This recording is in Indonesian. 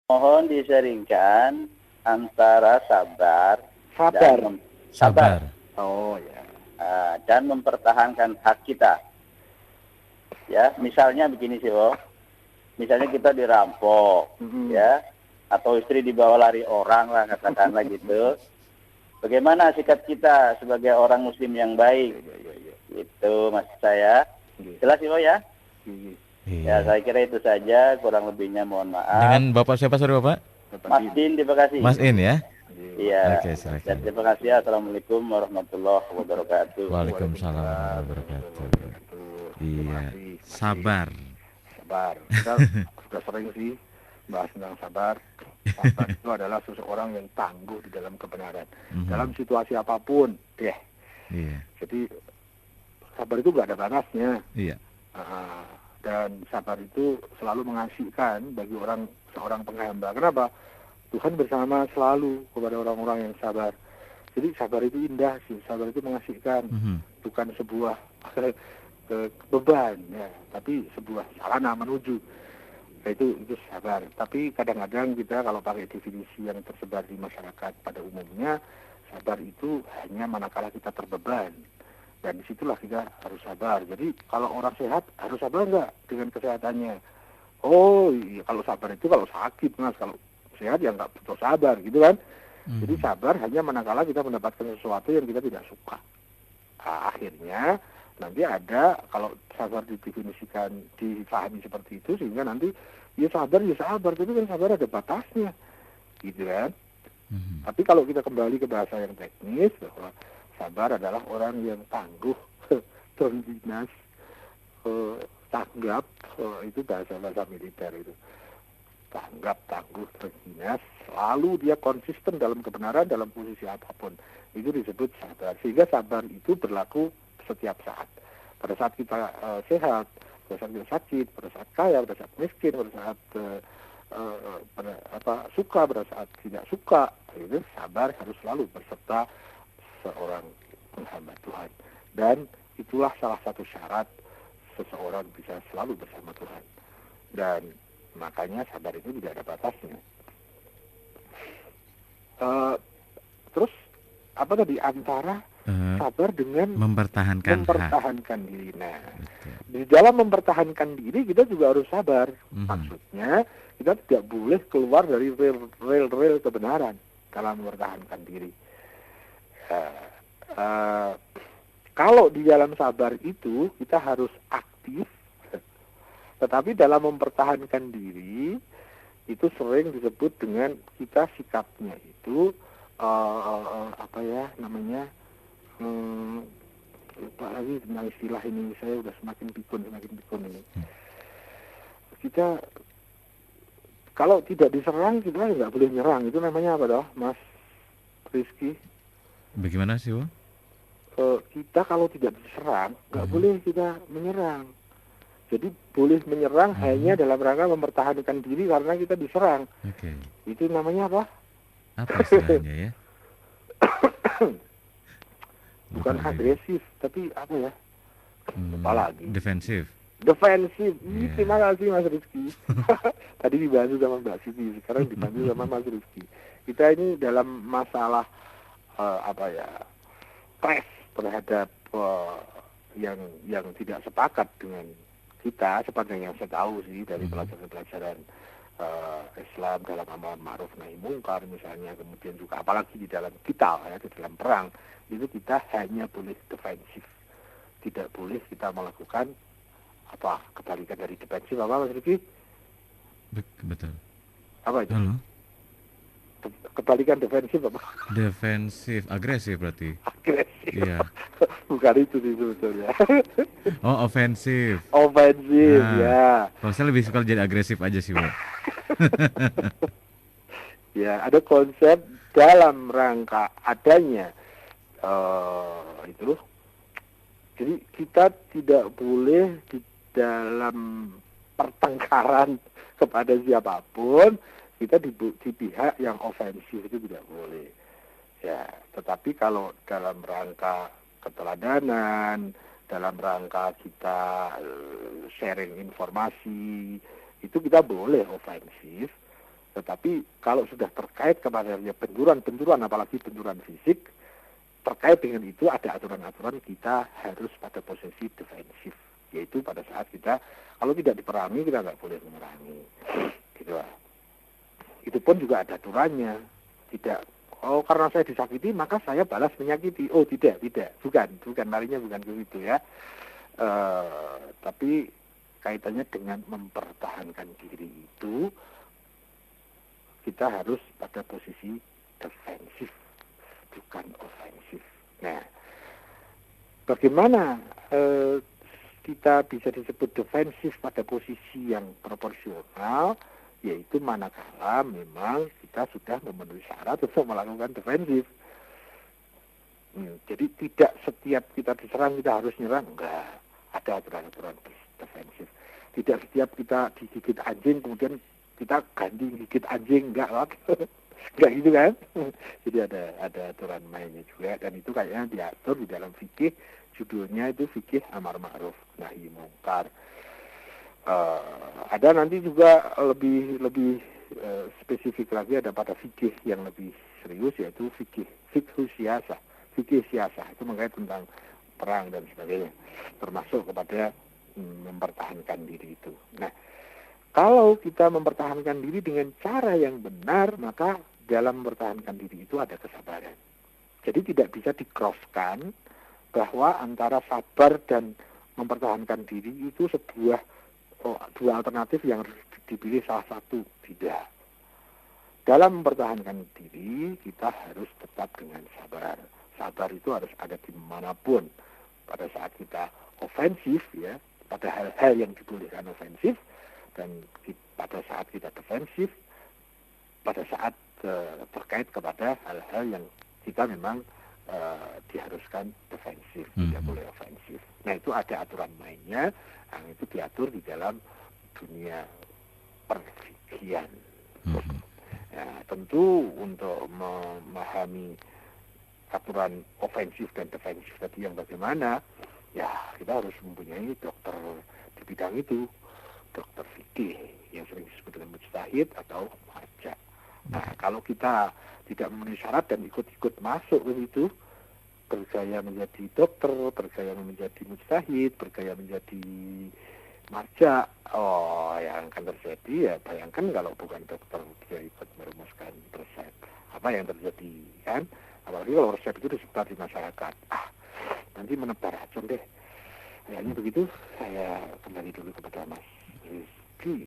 Mohon diseringkan antara sabar Sabar. sabar Oh ya. dan mempertahankan hak kita. Ya, misalnya begini sih, Wo. Misalnya kita dirampok, ya, atau istri dibawa lari orang lah katakanlah gitu. Bagaimana sikap kita sebagai orang Muslim yang baik? Itu maksud saya. Jelas sih, Wo ya? Ya, saya kira itu saja. Kurang lebihnya mohon maaf. Dengan Bapak siapa, sorry Bapak? Mas Din, terima kasih. Mas In ya? Iya. Oke, silakan. Dan terima kasih. Assalamualaikum warahmatullahi wabarakatuh. Waalaikumsalam warahmatullahi wabarakatuh. Iya, sabar. Kita sudah sering sih bahas tentang sabar. Sabar itu adalah seseorang yang tangguh di dalam kebenaran. Dalam situasi apapun, Iya. Jadi sabar itu nggak ada batasnya. Iya. Dan sabar itu selalu mengasihkan bagi seorang penghamba. Kenapa? Tuhan bersama selalu kepada orang-orang yang sabar. Jadi sabar itu indah sih, sabar itu mengasihkan, bukan sebuah beban, ya, tapi sebuah sarana menuju. Itu sabar. Tapi kadang-kadang kita kalau pakai definisi yang tersebar di masyarakat pada umumnya, sabar itu hanya manakala kita terbeban. Dan disitulah kita harus sabar. Jadi kalau orang sehat harus sabar nggak dengan kesehatannya? Oh iya, kalau sabar itu kalau sakit, Mas. Kalau sehat ya nggak butuh sabar gitu kan. Jadi sabar hanya manakala kita mendapatkan sesuatu yang kita tidak suka. Akhirnya nanti ada, kalau sabar didefinisikan, difahami seperti itu, sehingga nanti ya sabar, tapi kan sabar ada batasnya gitu kan. Tapi kalau kita kembali ke bahasa yang teknis, bahwa sabar adalah orang yang tangguh, terdinas, tanggap, itu bahasa militer itu. Tanggap, tangguh, terdinas, selalu dia konsisten dalam kebenaran dalam posisi apapun. Itu disebut sabar. Sehingga sabar itu berlaku setiap saat. Pada saat kita sehat, pada saat kita sakit, pada saat kaya, pada saat miskin, pada saat suka, pada saat tidak suka, itu sabar harus selalu berserta seorang penghamba Tuhan. Dan itulah salah satu syarat seseorang bisa selalu bersama Tuhan. Dan makanya sabar itu tidak ada batasnya. Terus apa tadi antara sabar dengan mempertahankan diri. Nah, di dalam mempertahankan diri kita juga harus sabar. Maksudnya kita tidak boleh keluar dari rel kebenaran dalam mempertahankan diri. Kalau di dalam sabar itu kita harus aktif, tetapi dalam mempertahankan diri itu sering disebut dengan kita sikapnya itu lupa lagi tentang istilah ini, saya udah semakin pikun ini. Kita kalau tidak diserang kita nggak boleh nyerang, itu namanya apa toh, Mas Rizky? Bagaimana sih, Wo? Kita kalau tidak diserang nggak boleh kita menyerang. Jadi boleh menyerang hanya dalam rangka mempertahankan diri karena kita diserang. Itu namanya apa? Apa istilahnya ya? Bukan agresif, tapi apa ya? Lupa lagi. Defensif. Terima kasih Mas Rizky. Tadi dibantu sama Mbak Siti, sekarang dibantu sama Mas Rizky. Kita ini dalam masalah press terhadap yang tidak sepakat dengan kita, sepanjang yang saya tahu sih dari pelajaran Islam dalam amar ma'ruf nahi mungkar misalnya, kemudian juga apalagi di dalam kita ya, di dalam perang itu kita hanya boleh defensif, tidak boleh kita melakukan kebalikan dari defensif. Apa Mas Riki? Betul. Apa itu? Halo? Kebalikan defensif apa? Defensif, agresif berarti. Agresif. Iya. Bukan itu sih sebetulnya. Oh, ofensif. Ofensif, ya. Kalau saya lebih suka jadi agresif aja sih, Bu. Ya, ada konsep dalam rangka adanya itu. Jadi kita tidak boleh di dalam pertengkaran kepada siapapun kita di pihak yang ofensif, itu tidak boleh. Ya, tetapi kalau dalam rangka keteladanan, dalam rangka kita sharing informasi, itu kita boleh ofensif, Tetapi kalau sudah terkait kepada benturan-benturan, apalagi benturan fisik, terkait dengan itu ada aturan-aturan kita harus pada posisi defensif, yaitu pada saat kita kalau tidak diperangi kita nggak boleh memerangi, gitu lah. Itu pun juga ada aturannya. Tidak, oh karena saya disakiti maka saya balas menyakiti. Oh tidak, bukan larinya bukan ke situ ya. Tapi kaitannya dengan mempertahankan diri itu kita harus pada posisi defensif, bukan ofensif. Nah, bagaimana kita bisa disebut defensif pada posisi yang proporsional, yaitu manakala memang kita sudah memenuhi syarat untuk melakukan defensif. Jadi tidak setiap kita diserang kita harus nyerang, enggak. Ada aturan-aturan defensif. Tidak setiap kita digigit anjing kemudian kita ganti gigit anjing, enggak lah. Enggak gitu kan. Jadi ada aturan mainnya juga, dan itu kayaknya diatur di dalam fikih, judulnya itu fikih amar ma'ruf nahi mungkar. Ada nanti juga lebih spesifik lagi, ada pada fikih yang lebih serius, yaitu fikih siasah. Fikih siasah itu mengenai tentang perang dan sebagainya, termasuk kepada mempertahankan diri itu. Nah, kalau kita mempertahankan diri dengan cara yang benar, maka dalam mempertahankan diri itu ada kesabaran. Jadi tidak bisa di-cross-kan bahwa antara sabar dan mempertahankan diri itu dua alternatif yang harus dipilih salah satu. Tidak. Dalam mempertahankan diri, kita harus tetap dengan sabar. Sabar itu harus ada dimanapun. Pada saat kita ofensif, ya, pada hal-hal yang dibolehkan ofensif, dan pada saat kita defensif, pada saat terkait kepada hal-hal yang kita memang diharuskan defensif, tidak boleh ofensif. Nah, itu ada aturan mainnya, yang itu diatur di dalam dunia perfikihan. Ya, tentu untuk memahami aturan ofensif dan defensif tadi yang bagaimana, ya kita harus mempunyai dokter di bidang itu, dokter fikih yang sering disebut dengan mujtahid atau marja. Nah, kalau kita tidak memenuhi syarat dan ikut-ikut masuk ke situ, bergaya menjadi dokter, bergaya menjadi mujtahid, bergaya menjadi marja, yang akan terjadi ya bayangkan kalau bukan dokter dia ikut merumuskan resep, apa yang terjadi kan? Apalagi kalau resep itu disebar di masyarakat, nanti menebar racun deh. Kayaknya begitu. Saya kembali dulu kepada Mas Rizky.